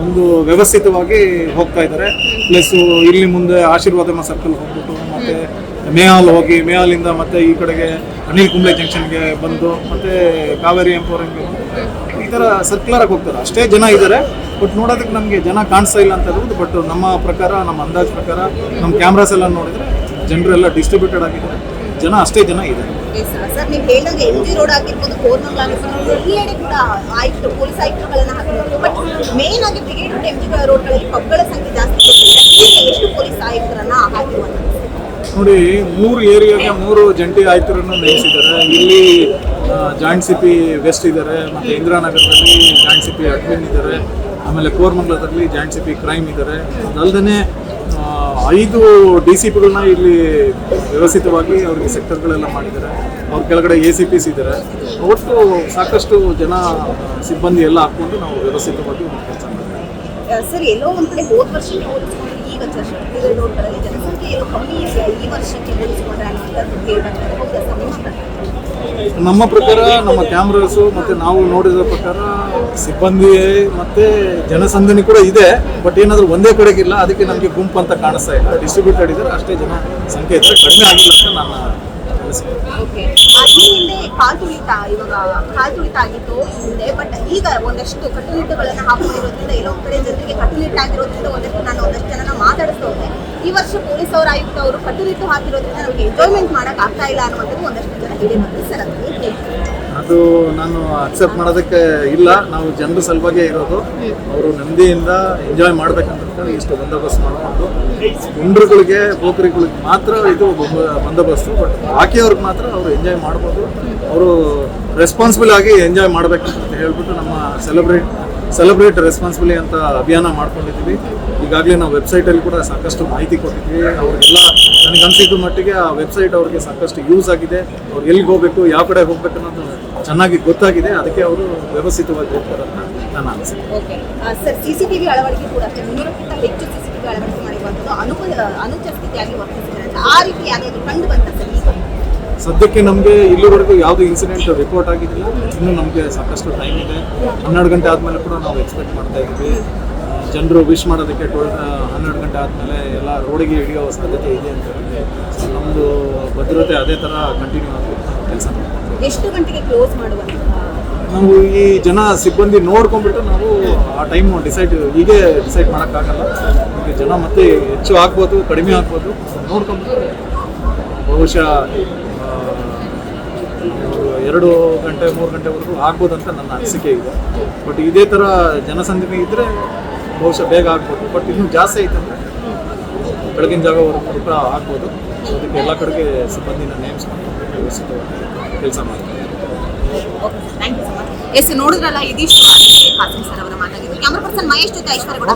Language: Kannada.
ಒಂದು ವ್ಯವಸ್ಥಿತವಾಗಿ ಹೋಗ್ತಾ ಇದ್ದಾರೆ. ಪ್ಲಸ್ ಇಲ್ಲಿ ಮುಂದೆ ಆಶೀರ್ವಾದ ಸರ್ಕಲ್ ಹೋಗ್ಬಿಟ್ಟು ಮತ್ತೆ ಮೇಹಾಲ್ ಹೋಗಿ ಮೇಹಾಲಿಂದ ಮತ್ತೆ ಈ ಕಡೆಗೆ ಅನಿಲ್ ಕುಂಬ್ಳೆ ಜಂಕ್ಷನ್ಗೆ ಬಂದು ಮತ್ತೆ ಕಾವೇರಿ ಎಂಪೋರಿಂಗ್ ಈ ಥರ ಸರ್ಕ್ಯುಲರಾಗಿ ಹೋಗ್ತಾರೆ. ಅಷ್ಟೇ ಜನ ಇದ್ದಾರೆ, ಬಟ್ ನೋಡೋದಕ್ಕೆ ನಮಗೆ ಜನ ಕಾಣಿಸ್ತಾ ಇಲ್ಲ ಅಂತ ಇರೋದು. ಬಟ್ ನಮ್ಮ ಪ್ರಕಾರ, ನಮ್ಮ ಅಂದಾಜು ಪ್ರಕಾರ, ನಮ್ಮ ಕ್ಯಾಮ್ರಾಸ್ ಎಲ್ಲ ನೋಡಿದರೆ ಜನರೆಲ್ಲ ಡಿಸ್ಟ್ರಿಬ್ಯೂಟೆಡ್ ಆಗಿದ್ದಾರೆ, ಜನ ಅಷ್ಟೇ ಜನ ಇದೆ. ಸರ್, ನೀವು ಹೇಳಿದಾಗ MG ರೋಡ್ ಆಗಿರ್ಬೋದು, ಕೋರ್ಮಂಗ್ಲ ಆಗಿರ್ಬೋದು, ಎಲ್ಲೆಡೆ ಕೂಡ ಆಯುಕ್ತರು, ಪೊಲೀಸ್ ಆಯುಕ್ತರುಗಳನ್ನ ಹಾಕಿರೋದು. ಬಟ್ ಮೇನ್ ಆಗಿ ಬ್ರಿಗೇಡ್ MG ರೋಡ್ಗಳಲ್ಲಿ ಪಬ್ಗಳ ಸಂಖ್ಯೆ ಜಾಸ್ತಿ ಇದೆ. ಎಷ್ಟು ಪೊಲೀಸ್ ಆಯುಕ್ತರನ್ನ ಹಾಕಿರುವಂಥದ್ದು? ನೋಡಿ, 3 ಏರಿಯಾಗೆ 3 ಜಂಟಿ ಆಯುಕ್ತರನ್ನು ನೇಮಿಸಿದ್ದಾರೆ. ಇಲ್ಲಿ ಜಾಯಿಂಟ್ CP ವೆಸ್ಟ್ ಇದ್ದಾರೆ, ಮತ್ತು ಇಂದಿರಾನಗರದಲ್ಲಿ ಜಾಯಿಂಟ್ CP ಅಡ್ಮಿನ್ ಇದ್ದಾರೆ, ಆಮೇಲೆ ಕೋರ್ಮಂಗ್ಲದಲ್ಲಿ ಜಾಯಿಂಟ್ CP ಕ್ರೈಮ್ ಇದ್ದಾರೆ. ಅದಲ್ಲದೆ 5 DCPಗಳನ್ನ ಇಲ್ಲಿ ವ್ಯವಸ್ಥಿತವಾಗಿ ಅವ್ರಿಗೆ ಸೆಕ್ಟರ್ಗಳೆಲ್ಲ ಮಾಡಿದ್ದಾರೆ. ಅವ್ರ ಕೆಳಗಡೆ ACPs ಇದ್ದಾರೆ. ಒಟ್ಟು ಸಾಕಷ್ಟು ಜನ ಸಿಬ್ಬಂದಿ ಎಲ್ಲ ಹಾಕ್ಕೊಂಡು ನಾವು ವ್ಯವಸ್ಥಿತವಾಗಿ ಕೆಲಸ ಮಾಡ್ತೀವಿ. ಸರ್, ಎಲ್ಲೋ ಒಂದು ಕಡೆ ಹೋದ ವರ್ಷಕ್ಕೆ ಹೋಲಿಸ್ಕೊಂಡ್ರೆ ಈಗ ಬ್ರಿಗೇಡ್ ರೋಡ್ಗಳಲ್ಲಿ ಜನಸಂಖ್ಯೆ ಎಲ್ಲೋ ಕಮ್ಮಿ ಇದೆಯಾ ಈ ವರ್ಷಕ್ಕೆ ಹೋಲಿಸ್ಕೊಂಡ್ರೆ ಅನ್ನೋಂಥದ್ದು ಕೇಳ್ತಾರೆ. ಹೌದಾ ಸರ್? ನಮ್ಮ ಪ್ರಕಾರ, ನಮ್ಮ ಕ್ಯಾಮ್ರಾಸು ಮತ್ತು ನಾವು ನೋಡಿದ ಪ್ರಕಾರ ಸಿಬ್ಬಂದಿ ಮತ್ತು ಜನಸಂದಣಿ ಕೂಡ ಇದೆ. ಬಟ್ ಏನಾದರೂ ಒಂದೇ ಕಡೆಗಿಲ್ಲ, ಅದಕ್ಕೆ ನಮಗೆ ಗುಂಪು ಅಂತ ಕಾಣಿಸ್ತಾ ಇಲ್ಲ. ಡಿಸ್ಟ್ರಿಬ್ಯೂಟೆಡ್ ಇದ್ದಾರೆ, ಅಷ್ಟೇ ಜನ ಸಂಖ್ಯೆ ಇದ್ದರೆ ಕಡಿಮೆ ಆಗಿಲ್ಲ ಅಂತ ನನ್ನ ಅನಿಸಿಕೆ. ಈ ಹಿಂದೆ ಕಾಲ್ ತುಳಿತ, ಇವಾಗ ಕಾಲ್ ತುಳಿತ ಆಗಿತ್ತು ಹಿಂದೆ, ಬಟ್ ಈಗ ಒಂದಷ್ಟು ಕಟ್ಟುನಿಟ್ಟುಗಳನ್ನು ಹಾಕೊಂಡಿರೋದ್ರಿಂದ ಎಲ್ಲೋ ಕಡೆ ಜನರಿಗೆ ಕಟ್ಟುನಿಟ್ಟಾಗಿರೋದ್ರಿಂದ ಒಂದಷ್ಟು ಜನನ ಮಾತಾಡಿಸ್ತಾ ಹೋದೆ. ಈ ವರ್ಷ ಪೊಲೀಸ್ ಅವರ ಆಯುಕ್ತ ಅವರು ಕಟ್ಟುನಿಟ್ಟು ಹಾಕಿರೋದ್ರಿಂದ ನಮಗೆ ಎಂಜಾಯ್ಮೆಂಟ್ ಮಾಡಕ್ ಆಗ್ತಾ ಇಲ್ಲ ಅನ್ನುವಂಥದ್ದು ಒಂದಷ್ಟು ಜನ ಹೇಳಿರೋದು. ಸರ್, ಅದು ನಾನು ಅಕ್ಸೆಪ್ಟ್ ಮಾಡೋದಕ್ಕೆ ಇಲ್ಲ. ನಾವು ಜನರ ಸಲುವಾಗಿ ಇರೋದು. ಅವರು ನೆಮ್ಮದಿಯಿಂದ ಎಂಜಾಯ್ ಮಾಡ್ಬೇಕಂತ ಇಷ್ಟು ಬಂದೋಬಸ್ತ್ ಮಾಡಿಕೊಂಡು ಗುಂಡ್ರುಗಳಿಗೆ, ಪೋಖರಿಗಳಿಗೆ ಮಾತ್ರ ಇದು ಬಂದೋಬಸ್ತು. ಬಟ್ ಬಾಕಿಯವ್ರಿಗೆ ಮಾತ್ರ ಅವರು ಎಂಜಾಯ್ ಮಾಡ್ಬೋದು. ಅವರು ರೆಸ್ಪಾನ್ಸಿಬಲ್ ಆಗಿ ಎಂಜಾಯ್ ಮಾಡ್ಬೇಕಂತ ಹೇಳ್ಬಿಟ್ಟು ನಮ್ಮ ಸೆಲೆಬ್ರೇಟ್ ರೆಸ್ಪಾನ್ಸಿಬಿಲಿ ಅಂತ ಅಭಿಯಾನ ಮಾಡ್ಕೊಂಡಿದ್ದೀವಿ. ಈಗಾಗಲೇ ನಾವು ವೆಬ್ಸೈಟಲ್ಲಿ ಕೂಡ ಸಾಕಷ್ಟು ಮಾಹಿತಿ ಕೊಟ್ಟಿದ್ವಿ. ಅವ್ರಿಗೆಲ್ಲ ನನಗೆ ಅನಿಸಿದ ಮಟ್ಟಿಗೆ ಆ ವೆಬ್ಸೈಟ್ ಅವ್ರಿಗೆ ಸಾಕಷ್ಟು ಯೂಸ್ ಆಗಿದೆ. ಅವ್ರು ಎಲ್ಲಿಗೆ ಹೋಗಬೇಕು, ಯಾವ ಕಡೆ ಹೋಗ್ಬೇಕು ಅನ್ನೋದು ಚೆನ್ನಾಗಿ ಗೊತ್ತಾಗಿದೆ. ಅದಕ್ಕೆ ಅವರು ವ್ಯವಸ್ಥಿತವಾಗಿ ಹೋಗ್ತಾರೆ ಅಂತ ನನ್ನ ಅನಿಸಿಕೆ. ಸರ್, CCTV ಅಳವಡಿಕೆ ಕೂಡ 300ಕ್ಕಿಂತ ಹೆಚ್ಚು CCTV ಅಳವಡಿಕೆ ಮಾಡಿರುವಂಥದ್ದು ಅನುಚಸ್ಥಿತಿಯಾಗಿ ವರ್ತಿಸಿದ್ದಾರೆ. ಆ ರೀತಿ ಯಾವುದಾದ್ರು ಕಂಡು ಬಂತ ಸರ್? ಸದ್ಯಕ್ಕೆ ನಮಗೆ ಇಲ್ಲಿವರೆಗೂ ಯಾವುದೇ ಇನ್ಸಿಡೆಂಟ್ ರಿಪೋರ್ಟ್ ಆಗಿದ್ದಿಲ್ಲ. ಇನ್ನೂ ನಮಗೆ ಸಾಕಷ್ಟು ಟೈಮ್ ಇದೆ. 12 ಗಂಟೆ ಆದಮೇಲೆ ಕೂಡ ನಾವು ಎಕ್ಸ್ಪೆಕ್ಟ್ ಮಾಡ್ತಾ ಇದ್ದೀವಿ. ಜನರು ವಿಶ್ ಮಾಡೋದಕ್ಕೆ 12 ಗಂಟೆ ಆದಮೇಲೆ ಎಲ್ಲ ರೋಡಿಗೆ ಹಿಡಿಯೋ ಸಾಧ್ಯತೆ ಇದೆ ಅಂತ ಹೇಳಿ. ಸೊ ನಮ್ಮದು ಭದ್ರತೆ ಅದೇ ಥರ ಕಂಟಿನ್ಯೂ ಆಗಬೇಕು ಕೆಲಸ ಮಾಡ್ತೀವಿ. ಎಷ್ಟು ಗಂಟೆಗೆ ಕ್ಲೋಸ್ ಮಾಡುವಂಥ ನಾವು ಈ ಜನ ಸಿಬ್ಬಂದಿ ನೋಡ್ಕೊಂಡ್ಬಿಟ್ಟು ನಾವು ಆ ಟೈಮ್ ಹೀಗೆ ಡಿಸೈಡ್ ಮಾಡೋಕ್ಕಾಗಲ್ಲ. ಈಗ ಜನ ಮತ್ತೆ ಹೆಚ್ಚು ಆಗ್ಬೋದು, ಕಡಿಮೆ ಆಗ್ಬೋದು. ನೋಡ್ಕೊಂಡ್ಬಿಟ್ಟು ಬಹುಶಃ 2 ಗಂಟೆ 3 ಗಂಟೆವರೆಗೂ ಆಗ್ಬೋದು ಅಂತ ನನ್ನ ಅನಿಸಿಕೆ ಇದೆ. ಬಟ್ ಇದೇ ಥರ ಜನಸಂದಣಿ ಇದ್ದರೆ ಬಹುಶಃ ಬೇಗ ಆಗ್ಬೋದು. ಬಟ್ ಇನ್ನೂ ಜಾಸ್ತಿ ಐತಂದರೆ ಬೆಳಗಿನ ಜಾಗವರೆಗೂ ಕೂಡ ಆಗ್ಬೋದು. ಅದಕ್ಕೆ ಎಲ್ಲ ಕಡೆಗೆ ಸಿಬ್ಬಂದಿನ ನೇಮಿಸ್ಕೊಂಡು ವ್ಯವಸ್ಥಿತವಾಗಿ ಕೆಲಸ ಮಾಡ್ತಾರೆ. ಎಸ್, ನೋಡಿದ್ರಲ್ಲ, ಇದಿಷ್ಟು ಹಾಸಿಂ ಸರ್ ಅವರ ಮಾತಾಗಿದ್ದು. ಕ್ಯಾಮರಾ ಪರ್ಸನ್ ಮಹೇಶ್ ಜೊತೆ ಐಶ್ವರ್ಯ ಕೂಡ.